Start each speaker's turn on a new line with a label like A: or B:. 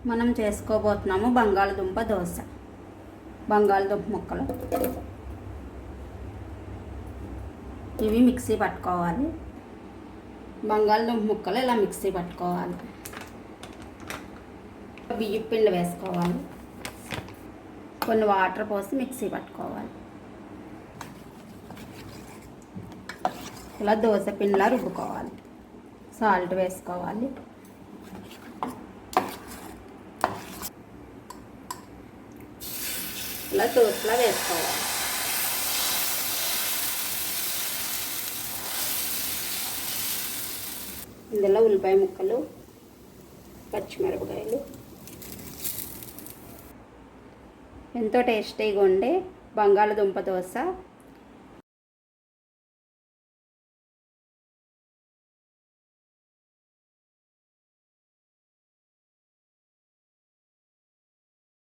A: మనం చేసుకోబోతున్నాము బంగాళదుంప దోశ. బంగాళదుంప ముక్కలు ఇవి మిక్సీ పట్టుకోవాలి. బంగాళదుంప ముక్కలు ఇలా మిక్సీ పట్టుకోవాలి. బియ్యం పిండి వేసుకోవాలి. కొన్ని వాటర్ పోసి మిక్సీ పట్టుకోవాలి. ఇలా దోశ పిండిలా రుబ్బుకోవాలి. సాల్ట్ వేసుకోవాలి. ఇలా దోశలా వేసుకోవాలి. ఇందులో ఉల్లిపాయ ముక్కలు, పచ్చిమిరపకాయలు, ఎంతో టేస్టీగా ఉండే బంగాళదుంప దోశ